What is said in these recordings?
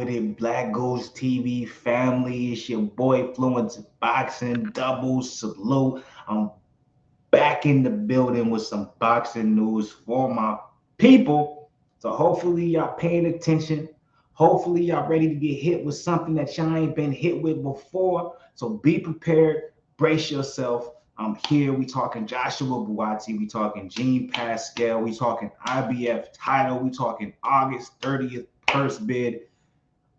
with it, BlakGooseTV family. It's your boy Fluence Boxing, double salute. I'm back in the building with some boxing news for my people. So hopefully y'all paying attention. Hopefully y'all ready to get hit with something that y'all ain't been hit with before. So be prepared, brace yourself. I'm here. We talking Joshua Buatsi. We talking Jean Pascal. We talking IBF title. We talking August 30th first bid.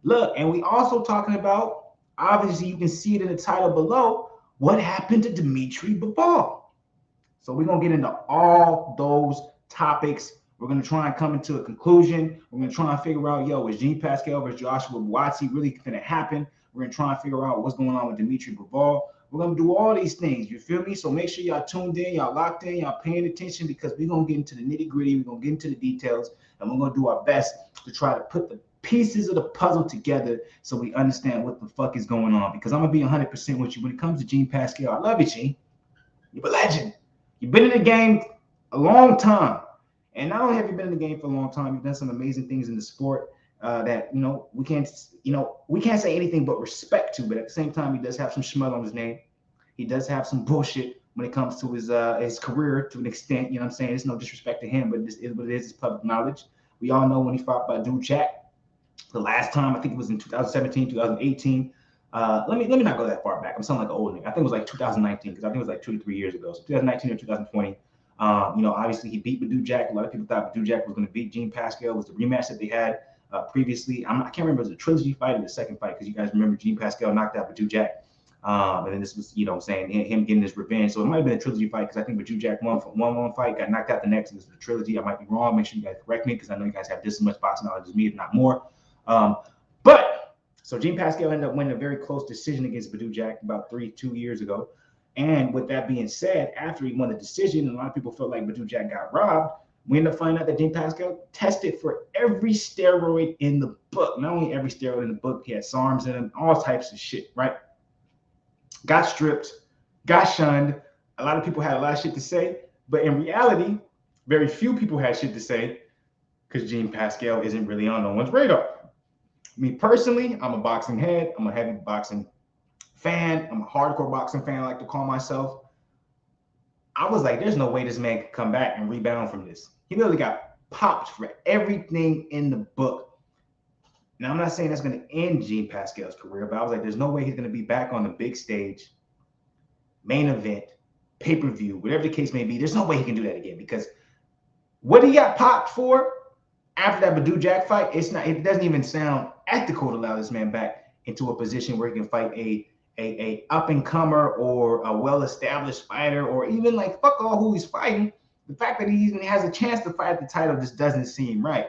Look, and we also talking about, obviously you can see it in the title below, what happened to Dmitry Bivol. So we're going to get into all those topics. We're going to try and come into a conclusion. We're going to try and figure out, is Jean Pascal versus Joshua Buatsi really going to happen? We're going to try and figure out what's going on with Dmitry Bivol. We're going to do all these things. You feel me? So make sure y'all tuned in, y'all locked in, y'all paying attention, because we're going to get into the nitty gritty. We're going to get into the details, and we're going to do our best to try to put the pieces of the puzzle together so we understand what the fuck is going on. Because I'm going to be 100% with you when it comes to Jean Pascal. I love you, Jean. You're a legend. You've been in the game a long time. And not only have you been in the game for a long time, you've done some amazing things in the sport that, we can't say anything but respect to. But at the same time, he does have some schmut on his name. He does have some bullshit when it comes to his career to an extent. You know what I'm saying? It's no disrespect to him, but this is what it is. It's public knowledge. We all know when he fought Buatsi. The last time, I think it was in 2017, 2018. Let me not go that far back. I'm sounding like an old nigga. I think it was like 2019, because I think it was like 2 to 3 years ago. So 2019 or 2020. Obviously he beat Buatsi. A lot of people thought Buatsi was going to beat Jean Pascal. It was the rematch that they had previously. I can't remember if it was a trilogy fight or the second fight, because you guys remember Jean Pascal knocked out Buatsi. And then this was, him getting his revenge. So it might have been a trilogy fight, because I think Buatsi won one fight, got knocked out the next. This was a trilogy. I might be wrong. Make sure you guys correct me, because I know you guys have just as much boxing knowledge as me, if not more. So Jean Pascal ended up winning a very close decision against Buatsi about 2 years ago. And with that being said, after he won the decision, and a lot of people felt like Buatsi got robbed, we ended up finding out that Jean Pascal tested for every steroid in the book. Not only every steroid in the book, he had SARMs in him, all types of shit, right? Got stripped, got shunned. A lot of people had a lot of shit to say, but in reality, very few people had shit to say, because Jean Pascal isn't really on no one's radar. Me personally, I'm a boxing head. I'm a heavy boxing fan. I'm a hardcore boxing fan, I like to call myself. I was like, there's no way this man could come back and rebound from this. He literally got popped for everything in the book. Now, I'm not saying that's going to end Jean Pascal's career, but I was like, there's no way he's going to be back on the big stage, main event, pay-per-view, whatever the case may be. There's no way he can do that again, because what he got popped for after that Buatsi fight, it doesn't even sound ethical to allow this man back into a position where he can fight a up-and-comer or a well-established fighter, or even like fuck all who he's fighting. The fact that he even has a chance to fight the title just doesn't seem right?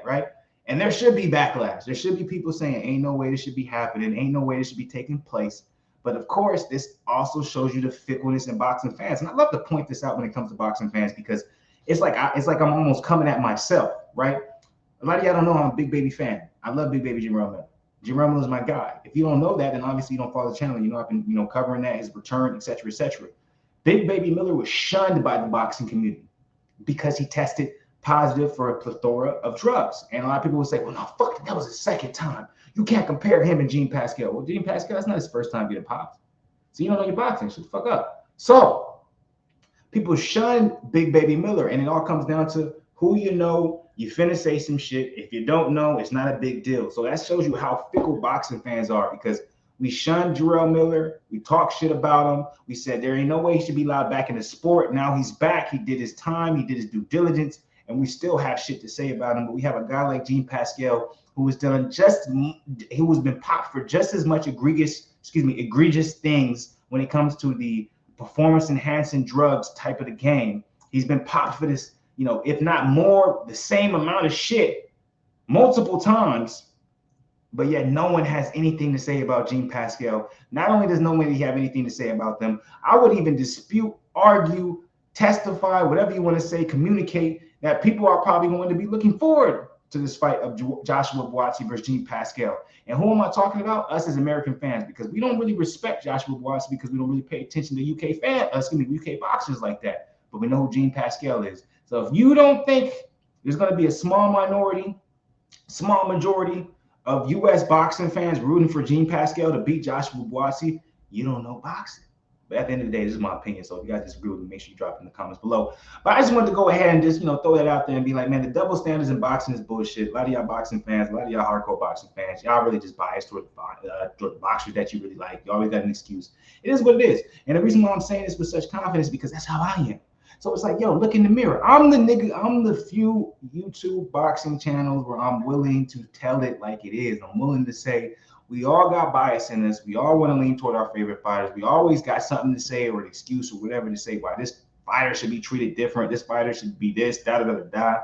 And there should be backlash. There should be people saying, ain't no way this should be happening. Ain't no way this should be taking place. But of course, this also shows you the fickleness in boxing fans. And I love to point this out when it comes to boxing fans, because it's like I'm almost coming at myself, right? A lot of y'all don't know I'm a Big Baby fan. I love Big Baby Jim Miller. Jim Miller is my guy. If you don't know that, then obviously you don't follow the channel. I've been covering that, his return, etc., etc. Big Baby Miller was shunned by the boxing community because he tested positive for a plethora of drugs. And a lot of people would say, well, no, fuck, that was his second time. You can't compare him and Jean Pascal. Well, Jean Pascal, that's not his first time getting popped. So you don't know your boxing. Shut the fuck up. So people shun Big Baby Miller, and it all comes down to who you know. You finna say some shit. If you don't know, it's not a big deal. So that shows you how fickle boxing fans are, because we shunned Jarrell Miller. We talked shit about him. We said there ain't no way he should be allowed back in the sport. Now he's back. He did his time. He did his due diligence, and we still have shit to say about him. But we have a guy like Jean Pascal who has been popped for just as much egregious things when it comes to the performance-enhancing drugs type of the game. He's been popped for this, if not more, the same amount of shit multiple times, but yet no one has anything to say about Jean Pascal. Not only does nobody have anything to say about them, I would even dispute, argue, testify, whatever you want to say, communicate, that people are probably going to be looking forward to this fight of Joshua Buatsi versus Jean Pascal. And who am I talking about? Us as American fans, because we don't really respect Joshua Buatsi, because we don't really pay attention to UK boxers like that. But we know who Jean Pascal is. So if you don't think there's going to be a small majority of U.S. boxing fans rooting for Jean Pascal to beat Joshua Buatsi, you don't know boxing. But at the end of the day, this is my opinion. So if you guys disagree with me, make sure you drop it in the comments below. But I just wanted to go ahead and just, throw that out there and be like, man, the double standards in boxing is bullshit. A lot of y'all boxing fans, a lot of y'all hardcore boxing fans, y'all really just biased toward the boxers that you really like. You always got an excuse. It is what it is. And the reason why I'm saying this with such confidence is because that's how I am. So it's like, yo, look in the mirror. I'm the few YouTube boxing channels where I'm willing to tell it like it is. I'm willing to say, we all got bias in us. We all want to lean toward our favorite fighters. We always got something to say or an excuse or whatever to say why this fighter should be treated different. This fighter should be this, da da da da.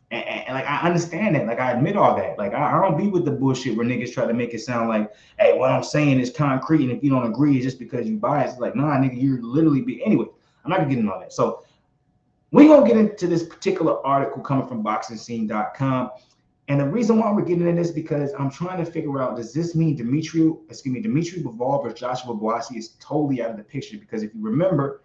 And like, I understand that. Like, I admit all that. Like, I don't be with the bullshit where niggas try to make it sound like, hey, what I'm saying is concrete, and if you don't agree, it's just because you biased. It's like, nah, nigga, you're literally anyway. I'm not gonna get into all that. So we're gonna get into this particular article coming from BoxingScene.com. And the reason why we're getting into this is because I'm trying to figure out, does this mean Dmitry Bivol versus Joshua Buatsi is totally out of the picture? Because if you remember,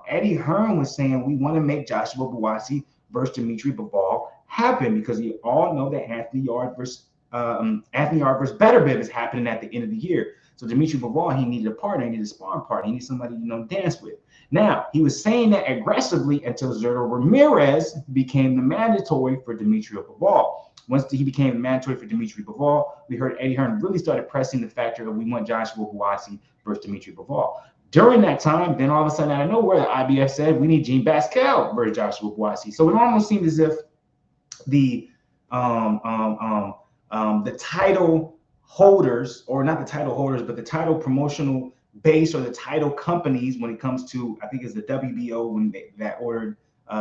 Eddie Hearn was saying we want to make Joshua Buatsi versus Dmitry Bivol happen, because we all know that Anthony Yarde versus Beterbiev is happening at the end of the year. So Dmitry Bivol, he needed a partner, he needed a sparring partner, he needed somebody to dance with. Now, he was saying that aggressively until Zurdo Ramirez became the mandatory for Dmitry Bivol. Once he became mandatory for Dmitry Bivol, we heard Eddie Hearn really started pressing the factor of we want Joshua Buatsi versus Dmitry Bivol. During that time, then all of a sudden out of nowhere, the IBF said we need Jean Pascal versus Joshua Buatsi. So it almost seemed as if the title holders, or not the title holders, but the title promotional base or the title companies, when it comes to, I think it's the WBO that ordered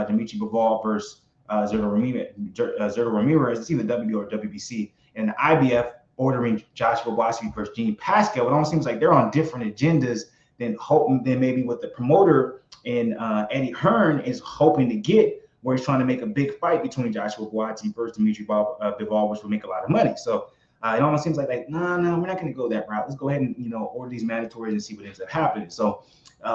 Dmitry Bivol versus Zurdo Ramirez, it's either WBO or WBC, and the IBF ordering Joshua Buatsi versus Jean Pascal. It almost seems like they're on different agendas than maybe what the promoter and Eddie Hearn is hoping to get, where he's trying to make a big fight between Joshua Buatsi versus Dmitry Bivol, which will make a lot of money. So it almost seems like no, we're not going to go that route. Let's go ahead and order these mandatories and see what ends up happening. So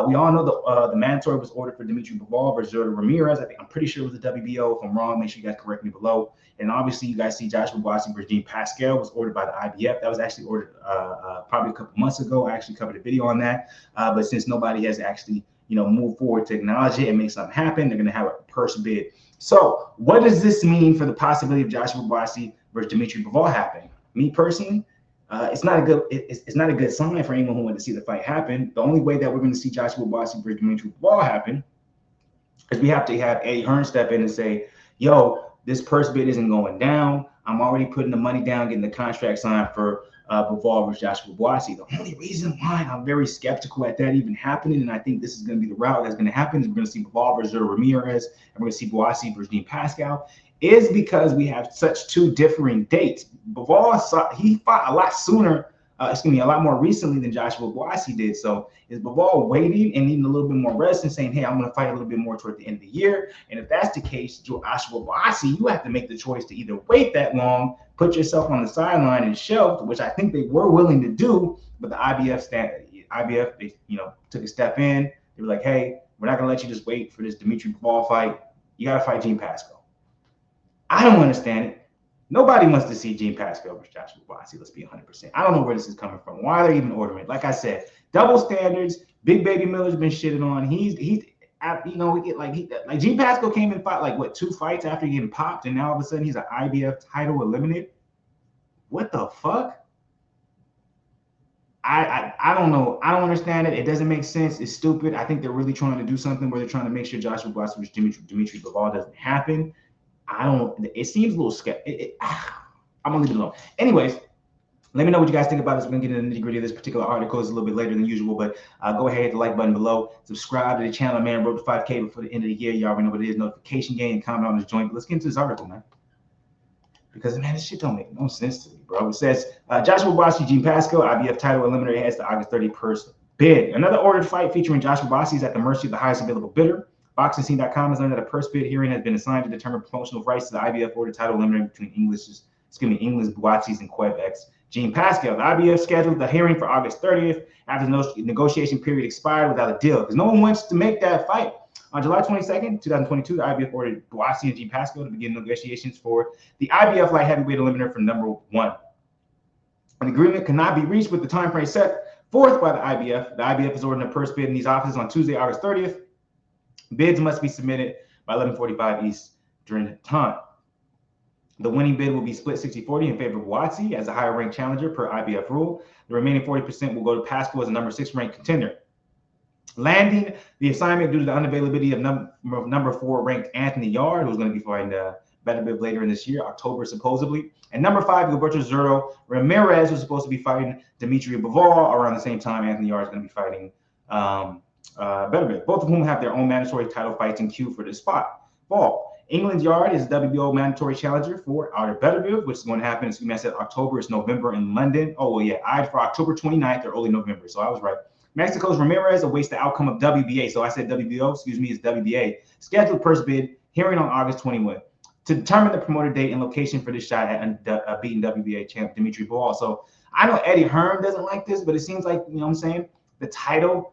we all know the mandatory was ordered for Dmitry Bivol versus Zurdo Ramirez. I'm pretty sure it was the WBO. If I'm wrong, make sure you guys correct me below. And obviously, you guys see Joshua Buatsi versus Jean Pascal was ordered by the IBF. That was actually ordered probably a couple months ago. I actually covered a video on that. But since nobody has actually moved forward to acknowledge it and make something happen, they're going to have a purse bid. So what does this mean for the possibility of Joshua Buatsi versus Dmitry Bivol happening? Me personally, it's not a good sign for anyone who wanted to see the fight happen. The only way that we're going to see Joshua Buatsi versus Dmitry Bivol happen is we have to have Eddie Hearn step in and say, yo, this purse bid isn't going down. I'm already putting the money down, getting the contract signed for Bivol versus Joshua Buatsi. The only reason why I'm very skeptical at that even happening, and I think this is going to be the route that's going to happen, is we're going to see Bivol versus Zurdo Ramirez, and we're going to see Buatsi versus Jean Pascal, is because we have such two differing dates. Bivol, he fought a lot sooner, a lot more recently than Joshua Buatsi did. So is Bivol waiting and needing a little bit more rest and saying, hey, I'm going to fight a little bit more toward the end of the year? And if that's the case, Joshua Buatsi, you have to make the choice to either wait that long, put yourself on the sideline and shelved, which I think they were willing to do, but the IBF they took a step in. They were like, hey, we're not going to let you just wait for this Dmitry Bivol fight. You got to fight Jean Pascal. I don't understand it. Nobody wants to see Jean Pascal versus Joshua Buatsi. Let's be 100%. I don't know where this is coming from. Why they're even ordering it? Like I said, double standards. Big Baby Miller's been shitted on. We get Jean Pascal came and fought 2 fights after getting popped, and now all of a sudden he's an IBF title eliminated. What the fuck? I don't know. I don't understand it. It doesn't make sense. It's stupid. I think they're really trying to do something where they're trying to make sure Joshua Buatsi versus Dmitry Bivol doesn't happen. It seems a little sketchy. I'm gonna leave it alone. Anyways, let me know what you guys think about this. We're gonna get into the nitty gritty of this particular article. It's a little bit later than usual, but go ahead, hit the like button below. Subscribe to the channel, man. Road to 5K before the end of the year. You already know what it is. Notification game, comment on this joint. But let's get into this article, man. Because, man, this shit don't make no sense to me, bro. It says, Joshua Buatsi, Jean Pascal, IBF title eliminator heads to August 30 purse bid. Another ordered fight featuring Joshua Buatsi is at the mercy of the highest available bidder. BoxingScene.com has learned that a purse bid hearing has been assigned to determine promotional rights to the IBF ordered title eliminator between English Buatsis and Quebec's Jean Pascal. The IBF scheduled the hearing for August 30th after the negotiation period expired without a deal, because no one wants to make that fight. On July 22nd, 2022, the IBF ordered Buatsi and Jean Pascal to begin negotiations for the IBF light heavyweight eliminator for number 1. An agreement cannot be reached with the time frame set forth by the IBF. The IBF is ordering a purse bid in these offices on Tuesday, August 30th. Bids must be submitted by 11:45 Eastern time. The winning bid will be split 60-40 in favor of Buatsi as a higher ranked challenger per IBF rule. The remaining 40% will go to Pascal as a number 6 ranked contender. Landing the assignment due to the unavailability of number 4 ranked Anthony Yarde, who's going to be fighting Beterbiev later in this year, October supposedly. And number 5, Gilberto Zurdo Ramirez, who's supposed to be fighting Dmitry Bivol around the same time. Anthony Yarde is going to be fighting Beterbiev, both of whom have their own mandatory title fights in queue for this fall. England's Yarde is WBO mandatory challenger for Artur Beterbiev, which is going to happen, I said October, it's November in London. Oh, well, yeah, eyed for October 29th or early November, so I was right. Mexico's Ramirez awaits the outcome of WBA, so I said WBO, excuse me, it's WBA. Scheduled purse bid, hearing on August 21 to determine the promoter date and location for this shot at beating WBA champ Dmitry Bivol. So I know Eddie Hearn doesn't like this, but it seems like, you know what I'm saying, the title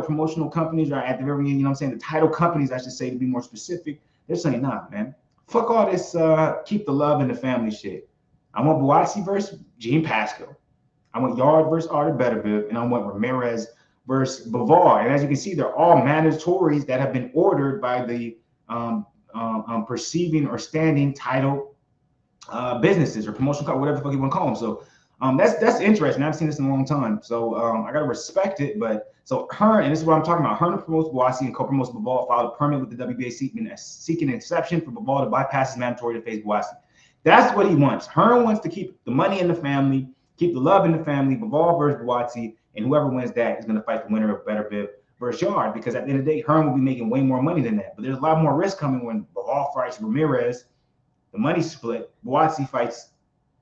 promotional companies are at the very end, you know what I'm saying, the title companies, I should say, to be more specific, they're saying, nah, man, fuck all this keep the love in the family shit. I want Buatsi versus Jean Pascal. I want Yarde versus Artur Beterbiev, and I want Ramirez versus Bivol. And as you can see, they're all mandatories that have been ordered by the perceiving or standing title businesses or promotional, whatever the fuck you want to call them. So that's interesting. I haven't seen this in a long time. So I gotta respect it. But so Hearn, and this is what I'm talking about. Hearn promotes Buatsi and co-promotes Bivol, filed a permit with the WBA seeking an exception for Bivol to bypass his mandatory to face Buatsi. That's what he wants. Hearn wants to keep the money in the family, keep the love in the family. Bivol versus Buatsi, and whoever wins that is going to fight the winner of Beterbiev versus Yarde. Because at the end of the day, Hearn will be making way more money than that. But there's a lot more risk coming when Bivol fights Ramirez. The money split. Buatsi fights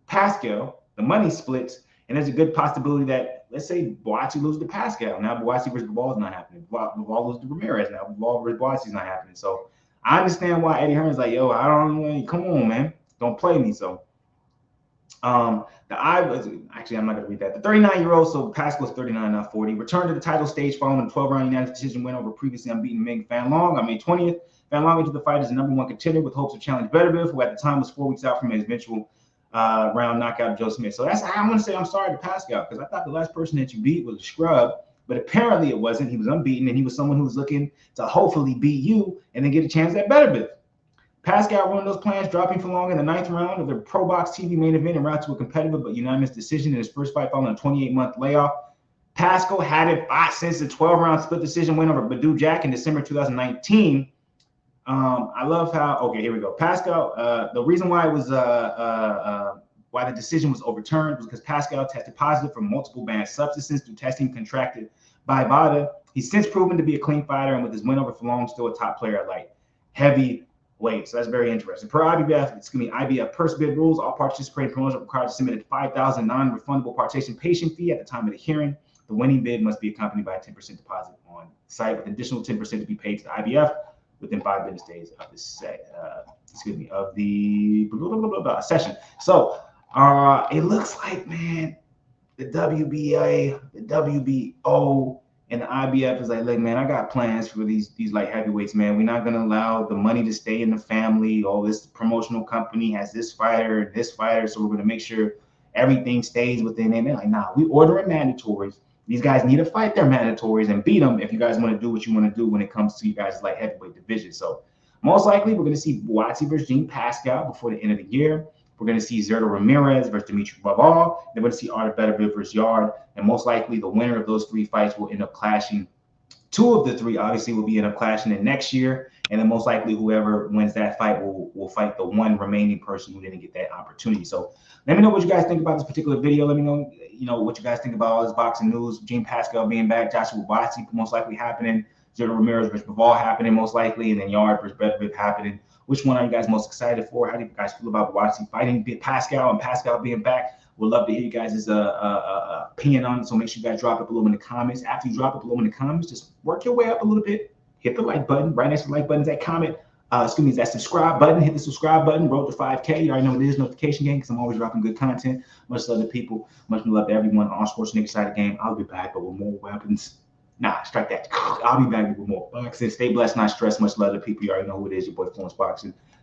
Pascal. The money splits, and there's a good possibility that, let's say, Buatsi loses to Pascal. Now Buatsi versus Bivol is not happening. Bivol loses to Ramirez. Now Bivol versus Buatsi is not happening. So I understand why Eddie Hearn's like, yo, I don't know, come on, man, don't play me. So actually, I'm not gonna read that. The 39-year-old, so Pascal's 39, not 40, returned to the title stage following a 12-round unanimous decision win over previously unbeaten Ming Fan Long on May 20th. Fan Long entered the fight as the number 1 contender with hopes of challenge Beterbiev, who at the time was 4 weeks out from his eventual round knockout of Joe Smith. So that's I'm gonna say I'm sorry to Pascal, because I thought the last person that you beat was a scrub, but apparently it wasn't. He was unbeaten, and he was someone who was looking to hopefully beat you and then get a chance at Beterbiev. Pascal ruined those plans, dropping for Long in the 9th round of the Pro Box TV main event en route to a competitive but unanimous decision in his first fight following a 28-month layoff. Pascal hadn't fought since the 12-round split decision win over Badou Jack in December 2019. I love how, okay, here we go. Pascal, the reason why it was why the decision was overturned was because Pascal tested positive for multiple banned substances through testing contracted by VADA. He's since proven to be a clean fighter, and with his win over Long, still a top player at light heavyweight. So that's very interesting. Per IBF purse bid rules, all participating promoters are required to submit a $5,000 non-refundable participation fee at the time of the hearing. The winning bid must be accompanied by a 10% deposit on site, with additional 10% to be paid to the IBF within 5 business days of the session. So it looks like, man, the WBA, the WBO, and the IBF is like, look, man, I got plans for these light heavyweights, man. We're not gonna allow the money to stay in the family. Oh, this promotional company has this fighter, so we're gonna make sure everything stays within it. And they're like, nah, we ordering mandatories. These guys need to fight their mandatories and beat them if you guys want to do what you want to do when it comes to you guys' light heavyweight division. So most likely we're gonna see Buatsi versus Jean Pascal before the end of the year. We're going to see Zurdo Ramirez versus Dimitri Bivol. They're going to see Artur Beterbiev versus Yarde. And most likely the winner of those 3 fights will end up clashing. 2 of the 3 obviously will end up clashing in next year. And then most likely whoever wins that fight will fight the 1 remaining person who didn't get that opportunity. So let me know what you guys think about this particular video. Let me know, what you guys think about all this boxing news. Jean Pascal being back, Joshua Buatsi most likely happening, Zurdo Ramirez versus Bivol happening most likely, and then Yarde versus Beterbiev happening. Which one are you guys most excited for? How do you guys feel about Buatsi fighting Pascal and Pascal being back? We'd love to hear you guys' opinion on it. So make sure you guys drop it below in the comments. After you drop it below in the comments, just work your way up a little bit. Hit the like button. Right next to the like button is that comment. That subscribe button. Hit the subscribe button. Road to 5K. You already know what it is, notification game, because I'm always dropping good content. Much love to people. Much love to everyone on Sports Nigga side of the game. I'll be back, but with more weapons Nah, strike that. I'll be back with more boxing. Stay blessed, not stressed. Much love to people. You already know who it is. Your boy Florence Boxing.